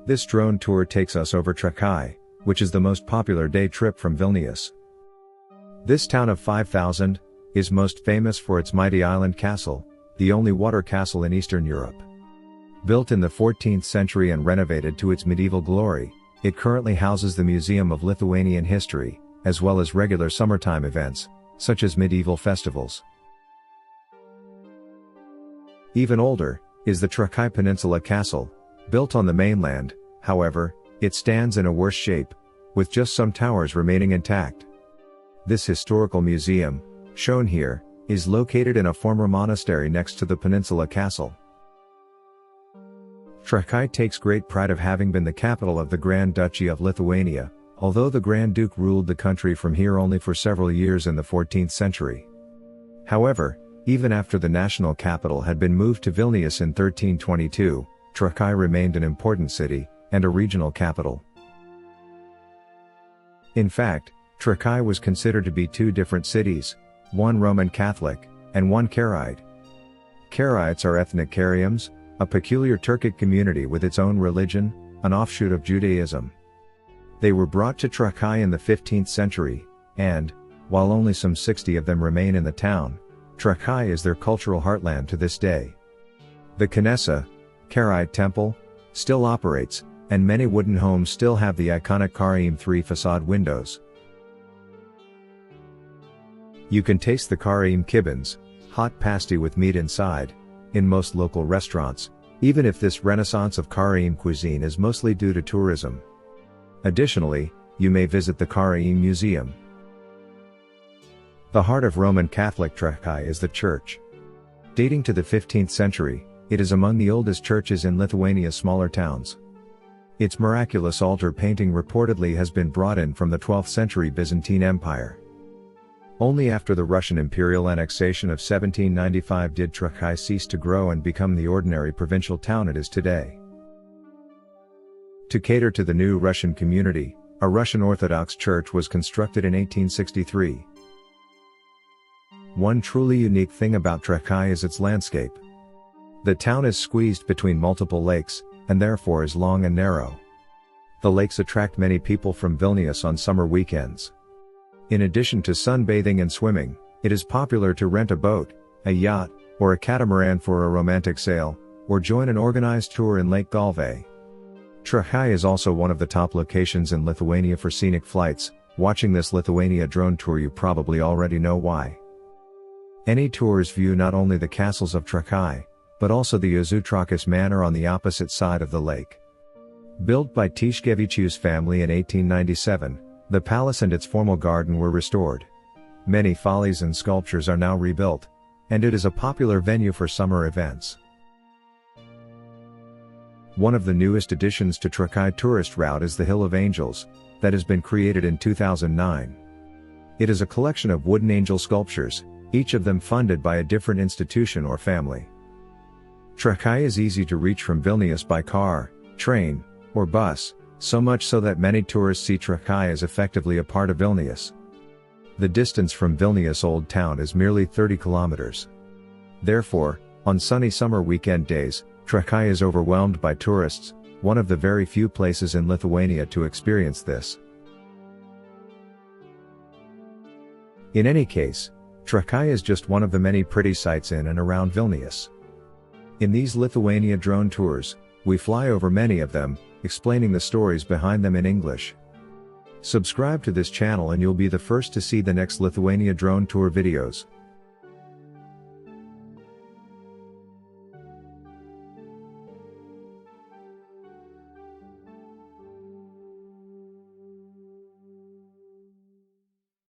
This drone tour takes us over Trakai, which is the most popular day trip from Vilnius. This town of 5,000 is most famous for its mighty island castle, the only water castle in Eastern Europe. Built in the 14th century and renovated to its medieval glory, it currently houses the Museum of Lithuanian History, as well as regular summertime events, such as medieval festivals. Even older is the Trakai Peninsula Castle, built on the mainland. However, it stands in a worse shape, with just some towers remaining intact. This historical museum, shown here, is located in a former monastery next to the Peninsula Castle. Trakai takes great pride of having been the capital of the Grand Duchy of Lithuania, although the Grand Duke ruled the country from here only for several years in the 14th century. However, even after the national capital had been moved to Vilnius in 1322, Trakai remained an important city, and a regional capital. In fact, Trakai was considered to be two different cities, one Roman Catholic, and one Karaite. Karaites are ethnic Karims, a peculiar Turkic community with its own religion, an offshoot of Judaism. They were brought to Trakai in the 15th century, and, while only some 60 of them remain in the town, Trakai is their cultural heartland to this day. The Knesset, Karaite temple, still operates, and many wooden homes still have the iconic Karaim 3 facade windows. You can taste the Karaim kibbins, hot pasty with meat inside, in most local restaurants, even if this renaissance of Karaim cuisine is mostly due to tourism. Additionally, you may visit the Karaim Museum. The heart of Roman Catholic Trakai is the church. Dating to the 15th century, it is among the oldest churches in Lithuania's smaller towns. Its miraculous altar painting reportedly has been brought in from the 12th century Byzantine Empire. Only after the Russian imperial annexation of 1795 did Trakai cease to grow and become the ordinary provincial town it is today. To cater to the new Russian community, a Russian Orthodox church was constructed in 1863. One truly unique thing about Trakai is its landscape. The town is squeezed between multiple lakes, and therefore is long and narrow. The lakes attract many people from Vilnius on summer weekends. In addition to sunbathing and swimming, it is popular to rent a boat, a yacht, or a catamaran for a romantic sail, or join an organized tour in Lake Galve. Trakai is also one of the top locations in Lithuania for scenic flights. Watching this Lithuania Drone Tour, you probably already know why. Any tours view not only the castles of Trakai, but also the Trakai Manor on the opposite side of the lake. Built by Tiškevičius family in 1897, the palace and its formal garden were restored. Many follies and sculptures are now rebuilt, and it is a popular venue for summer events. One of the newest additions to Trakai tourist route is the Hill of Angels, that has been created in 2009. It is a collection of wooden angel sculptures, each of them funded by a different institution or family. Trakai is easy to reach from Vilnius by car, train, or bus, so much so that many tourists see Trakai as effectively a part of Vilnius. The distance from Vilnius Old Town is merely 30 kilometers. Therefore, on sunny summer weekend days, Trakai is overwhelmed by tourists, one of the very few places in Lithuania to experience this. In any case, Trakai is just one of the many pretty sights in and around Vilnius. In these Lithuania drone tours, we fly over many of them, explaining the stories behind them in English. Subscribe to this channel and you'll be the first to see the next Lithuania drone tour videos.